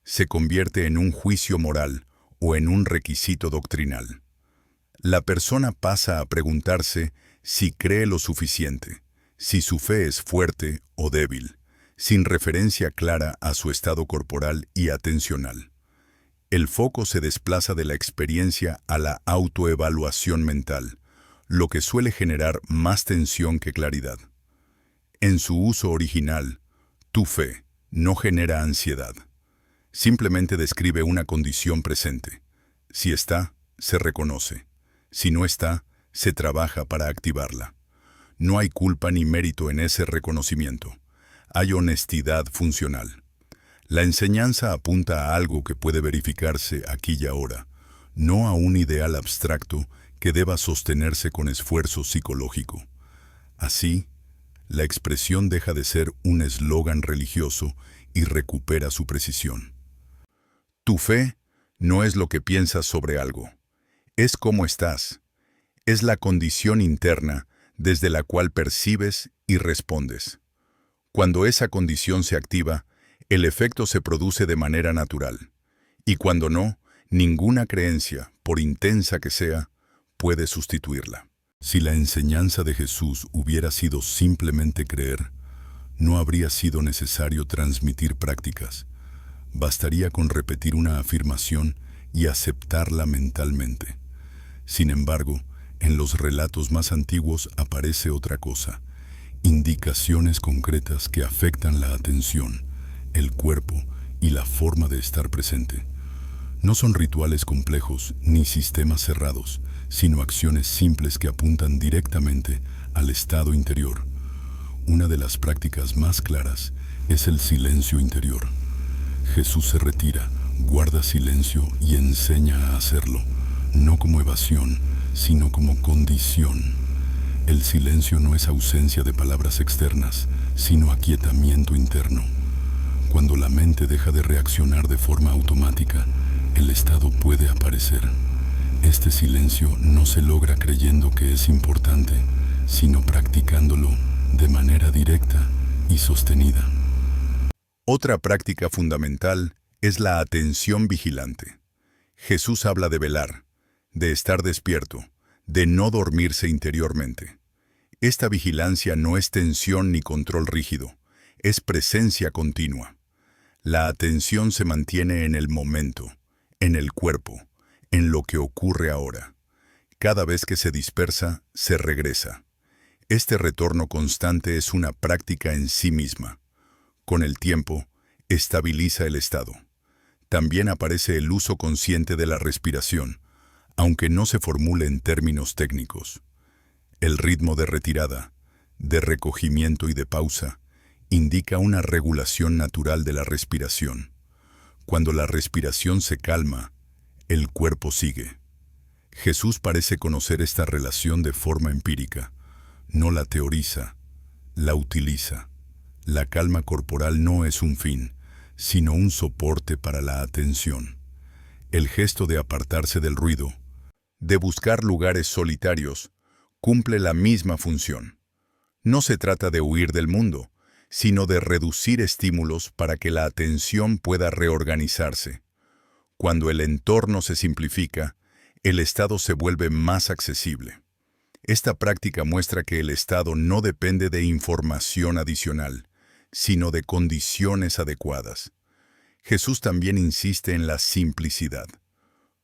Se convierte en un juicio moral o en un requisito doctrinal. La persona pasa a preguntarse si cree lo suficiente, si su fe es fuerte o débil, sin referencia clara a su estado corporal y atencional. El foco se desplaza de la experiencia a la autoevaluación mental, lo que suele generar más tensión que claridad. En su uso original, tu fe no genera ansiedad. Simplemente describe una condición presente. Si está, se reconoce. Si no está, se trabaja para activarla. No hay culpa ni mérito en ese reconocimiento. Hay honestidad funcional. La enseñanza apunta a algo que puede verificarse aquí y ahora, no a un ideal abstracto que deba sostenerse con esfuerzo psicológico. Así, la expresión deja de ser un eslogan religioso y recupera su precisión. Tu fe no es lo que piensas sobre algo, es cómo estás. Es la condición interna desde la cual percibes y respondes. Cuando esa condición se activa, el efecto se produce de manera natural. Y cuando no, ninguna creencia, por intensa que sea, puede sustituirla. Si la enseñanza de Jesús hubiera sido simplemente creer, no habría sido necesario transmitir prácticas. Bastaría con repetir una afirmación y aceptarla mentalmente. Sin embargo, en los relatos más antiguos aparece otra cosa, indicaciones concretas que afectan la atención, el cuerpo y la forma de estar presente. No son rituales complejos ni sistemas cerrados, sino acciones simples que apuntan directamente al estado interior. Una de las prácticas más claras es el silencio interior. Jesús se retira, guarda silencio y enseña a hacerlo, no como evasión, sino como condición. El silencio no es ausencia de palabras externas, sino aquietamiento interno. Cuando la mente deja de reaccionar de forma automática, el estado puede aparecer. Este silencio no se logra creyendo que es importante, sino practicándolo de manera directa y sostenida. Otra práctica fundamental es la atención vigilante. Jesús habla de velar, de estar despierto, de no dormirse interiormente. Esta vigilancia no es tensión ni control rígido, es presencia continua. La atención se mantiene en el momento, en el cuerpo, en lo que ocurre ahora. Cada vez que se dispersa, se regresa. Este retorno constante es una práctica en sí misma. Con el tiempo, estabiliza el estado. También aparece el uso consciente de la respiración, aunque no se formule en términos técnicos. El ritmo de retirada, de recogimiento y de pausa indica una regulación natural de la respiración. Cuando la respiración se calma, el cuerpo sigue. Jesús parece conocer esta relación de forma empírica. No la teoriza, la utiliza. La calma corporal no es un fin, sino un soporte para la atención. El gesto de apartarse del ruido, de buscar lugares solitarios, cumple la misma función. No se trata de huir del mundo, sino de reducir estímulos para que la atención pueda reorganizarse. Cuando el entorno se simplifica, el estado se vuelve más accesible. Esta práctica muestra que el estado no depende de información adicional, sino de condiciones adecuadas. Jesús también insiste en la simplicidad,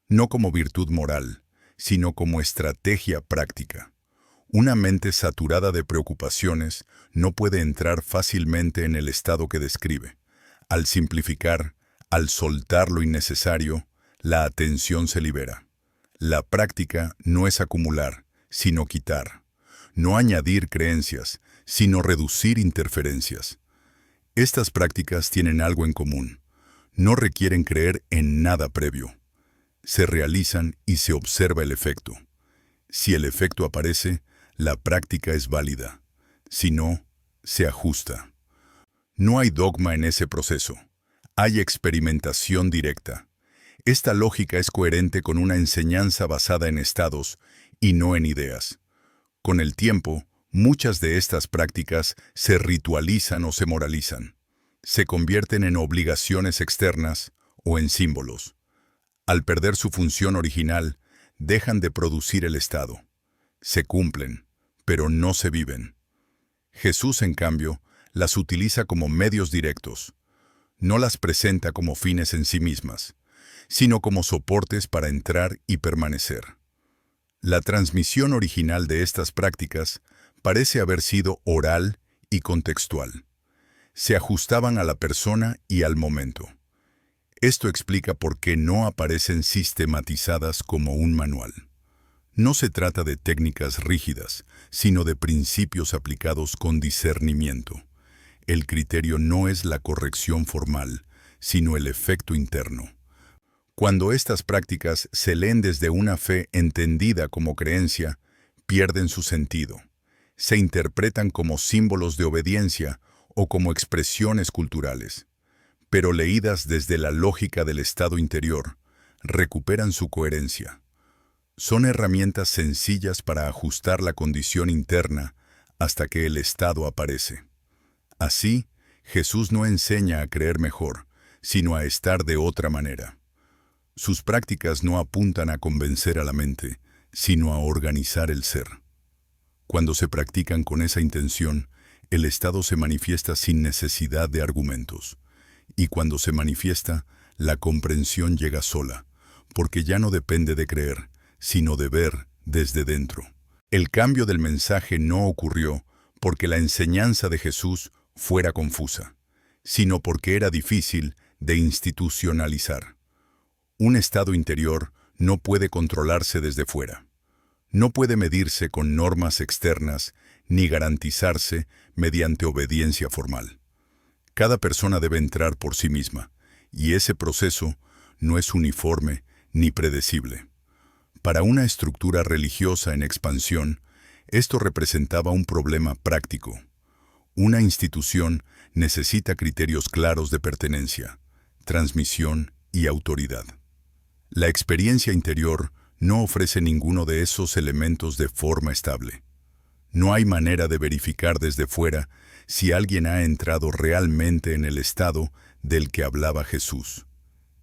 no como virtud moral, sino como estrategia práctica. Una mente saturada de preocupaciones no puede entrar fácilmente en el estado que describe. Al simplificar, al soltar lo innecesario, la atención se libera. La práctica no es acumular, sino quitar. No añadir creencias, sino reducir interferencias. Estas prácticas tienen algo en común. No requieren creer en nada previo. Se realizan y se observa el efecto. Si el efecto aparece, la práctica es válida. Si no, se ajusta. No hay dogma en ese proceso. Hay experimentación directa. Esta lógica es coherente con una enseñanza basada en estados y no en ideas. Con el tiempo, muchas de estas prácticas se ritualizan o se moralizan. Se convierten en obligaciones externas o en símbolos. Al perder su función original, dejan de producir el estado. Se cumplen, pero no se viven. Jesús, en cambio, las utiliza como medios directos. No las presenta como fines en sí mismas, sino como soportes para entrar y permanecer. La transmisión original de estas prácticas parece haber sido oral y contextual. Se ajustaban a la persona y al momento. Esto explica por qué no aparecen sistematizadas como un manual. No se trata de técnicas rígidas, sino de principios aplicados con discernimiento. El criterio no es la corrección formal, sino el efecto interno. Cuando estas prácticas se leen desde una fe entendida como creencia, pierden su sentido. Se interpretan como símbolos de obediencia o como expresiones culturales. Pero leídas desde la lógica del estado interior, recuperan su coherencia. Son herramientas sencillas para ajustar la condición interna hasta que el estado aparece. Así, Jesús no enseña a creer mejor, sino a estar de otra manera. Sus prácticas no apuntan a convencer a la mente, sino a organizar el ser. Cuando se practican con esa intención, el estado se manifiesta sin necesidad de argumentos. Y cuando se manifiesta, la comprensión llega sola, porque ya no depende de creer, sino de ver desde dentro. El cambio del mensaje no ocurrió porque la enseñanza de Jesús fuera confusa, sino porque era difícil de institucionalizar. Un estado interior no puede controlarse desde fuera. No puede medirse con normas externas ni garantizarse mediante obediencia formal. Cada persona debe entrar por sí misma, y ese proceso no es uniforme ni predecible. Para una estructura religiosa en expansión, esto representaba un problema práctico. Una institución necesita criterios claros de pertenencia, transmisión y autoridad. La experiencia interior no ofrece ninguno de esos elementos de forma estable. No hay manera de verificar desde fuera si alguien ha entrado realmente en el estado del que hablaba Jesús.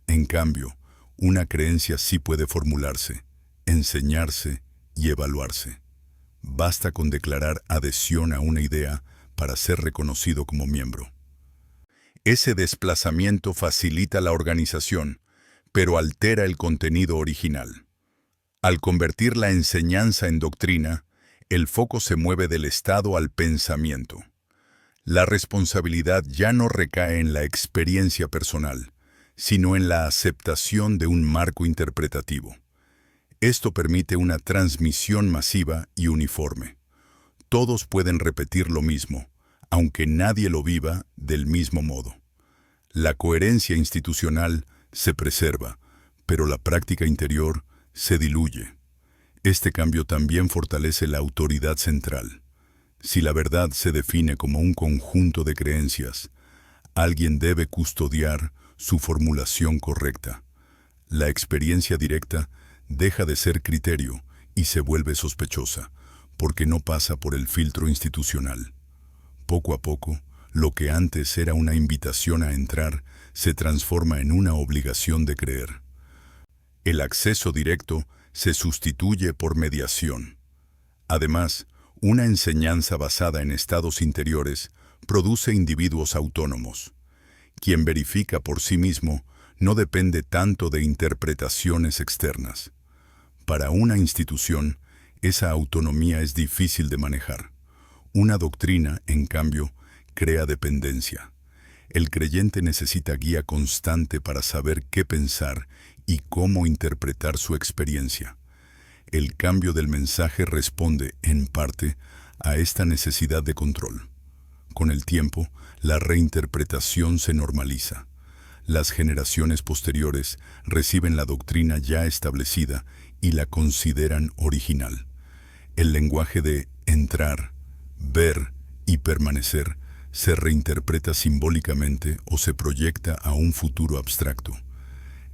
En cambio, una creencia sí puede formularse, enseñarse y evaluarse. Basta con declarar adhesión a una idea para ser reconocido como miembro. Ese desplazamiento facilita la organización, pero altera el contenido original. Al convertir la enseñanza en doctrina, el foco se mueve del estado al pensamiento. La responsabilidad ya no recae en la experiencia personal, sino en la aceptación de un marco interpretativo. Esto permite una transmisión masiva y uniforme. Todos pueden repetir lo mismo, aunque nadie lo viva del mismo modo. La coherencia institucional se preserva, pero la práctica interior se diluye. Este cambio también fortalece la autoridad central. Si la verdad se define como un conjunto de creencias, alguien debe custodiar su formulación correcta. La experiencia directa deja de ser criterio y se vuelve sospechosa, porque no pasa por el filtro institucional. Poco a poco, lo que antes era una invitación a entrar se transforma en una obligación de creer. El acceso directo se sustituye por mediación. Además, una enseñanza basada en estados interiores produce individuos autónomos. Quien verifica por sí mismo no depende tanto de interpretaciones externas. Para una institución, esa autonomía es difícil de manejar. Una doctrina, en cambio, crea dependencia. El creyente necesita guía constante para saber qué pensar y cómo interpretar su experiencia. El cambio del mensaje responde, en parte, a esta necesidad de control. Con el tiempo, la reinterpretación se normaliza. Las generaciones posteriores reciben la doctrina ya establecida y la consideran original. El lenguaje de entrar, ver y permanecer se reinterpreta simbólicamente o se proyecta a un futuro abstracto.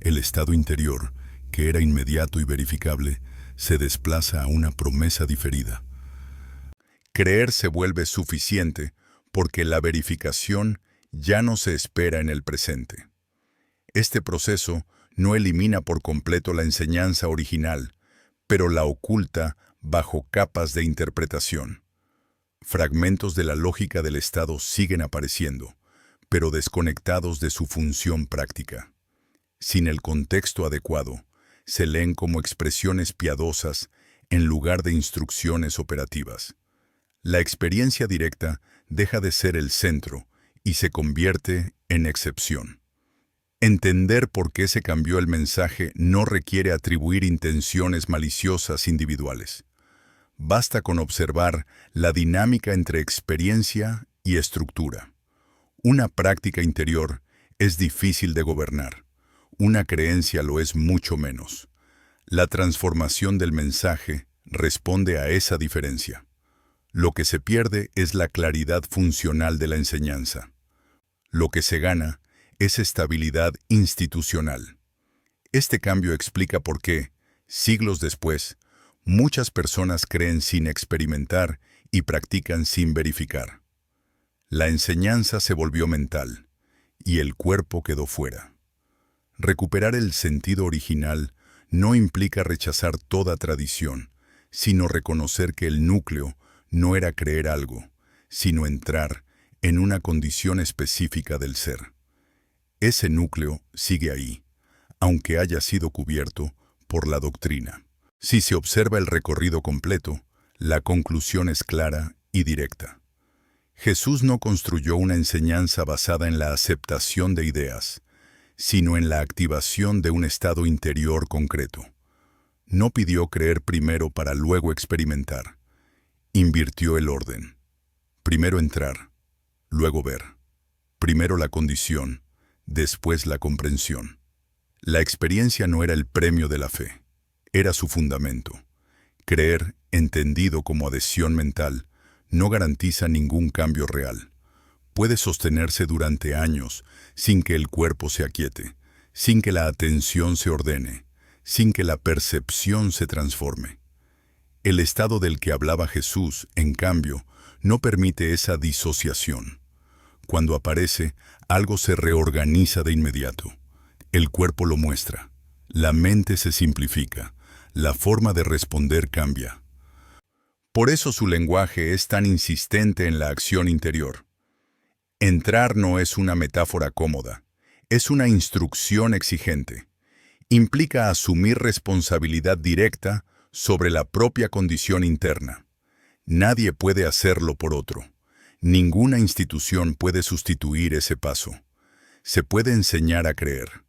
El estado interior, que era inmediato y verificable, se desplaza a una promesa diferida. Creer se vuelve suficiente porque la verificación ya no se espera en el presente. Este proceso no elimina por completo la enseñanza original, pero la oculta bajo capas de interpretación. Fragmentos de la lógica del Estado siguen apareciendo, pero desconectados de su función práctica. Sin el contexto adecuado, se leen como expresiones piadosas en lugar de instrucciones operativas. La experiencia directa deja de ser el centro y se convierte en excepción. Entender por qué se cambió el mensaje no requiere atribuir intenciones maliciosas individuales. Basta con observar la dinámica entre experiencia y estructura. Una práctica interior es difícil de gobernar. Una creencia lo es mucho menos. La transformación del mensaje responde a esa diferencia. Lo que se pierde es la claridad funcional de la enseñanza. Lo que se gana es estabilidad institucional. Este cambio explica por qué, siglos después, muchas personas creen sin experimentar y practican sin verificar. La enseñanza se volvió mental y el cuerpo quedó fuera. Recuperar el sentido original no implica rechazar toda tradición, sino reconocer que el núcleo no era creer algo, sino entrar en una condición específica del ser. Ese núcleo sigue ahí, aunque haya sido cubierto por la doctrina. Si se observa el recorrido completo, la conclusión es clara y directa. Jesús no construyó una enseñanza basada en la aceptación de ideas, sino en la activación de un estado interior concreto. No pidió creer primero para luego experimentar. Invirtió el orden. Primero entrar, luego ver. Primero la condición, después la comprensión. La experiencia no era el premio de la fe, era su fundamento. Creer, entendido como adhesión mental, no garantiza ningún cambio real. Puede sostenerse durante años sin que el cuerpo se aquiete, sin que la atención se ordene, sin que la percepción se transforme. El estado del que hablaba Jesús, en cambio, no permite esa disociación. Cuando aparece, algo se reorganiza de inmediato. El cuerpo lo muestra. La mente se simplifica. La forma de responder cambia. Por eso su lenguaje es tan insistente en la acción interior. Entrar no es una metáfora cómoda. Es una instrucción exigente. Implica asumir responsabilidad directa sobre la propia condición interna. Nadie puede hacerlo por otro. Ninguna institución puede sustituir ese paso. Se puede enseñar a creer,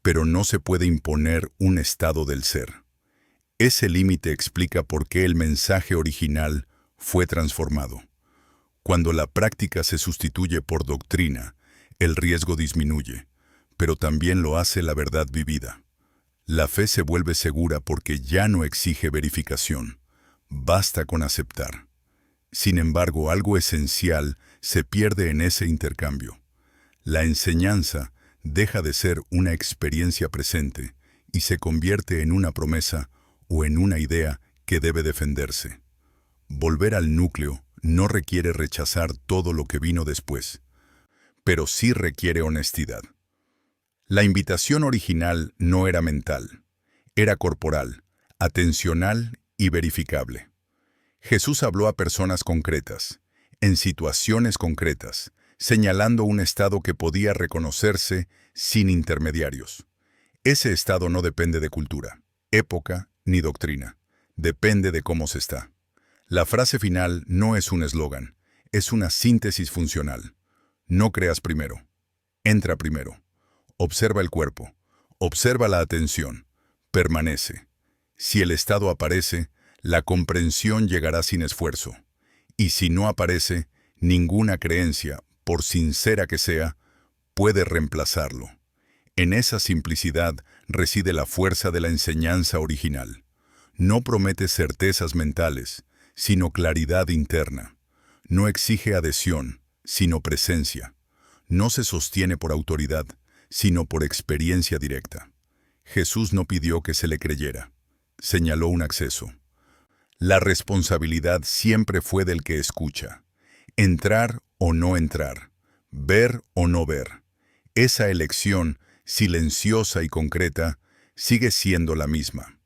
pero no se puede imponer un estado del ser. Ese límite explica por qué el mensaje original fue transformado. Cuando la práctica se sustituye por doctrina, el riesgo disminuye, pero también lo hace la verdad vivida. La fe se vuelve segura porque ya no exige verificación. Basta con aceptar. Sin embargo, algo esencial se pierde en ese intercambio. La enseñanza deja de ser una experiencia presente y se convierte en una promesa o en una idea que debe defenderse. Volver al núcleo no requiere rechazar todo lo que vino después, pero sí requiere honestidad. La invitación original no era mental, era corporal, atencional y verificable. Jesús habló a personas concretas, en situaciones concretas, señalando un estado que podía reconocerse sin intermediarios. Ese estado no depende de cultura, época ni doctrina. Depende de cómo se está. La frase final no es un eslogan, es una síntesis funcional. No creas primero. Entra primero. Observa el cuerpo. Observa la atención. Permanece. Si el estado aparece, la comprensión llegará sin esfuerzo. Y si no aparece, ninguna creencia, por sincera que sea, puede reemplazarlo. En esa simplicidad reside la fuerza de la enseñanza original. No promete certezas mentales, sino claridad interna. No exige adhesión, sino presencia. No se sostiene por autoridad, sino por experiencia directa. Jesús no pidió que se le creyera. Señaló un acceso. La responsabilidad siempre fue del que escucha. Entrar o no entrar. Ver o no ver. Esa elección, silenciosa y concreta, sigue siendo la misma.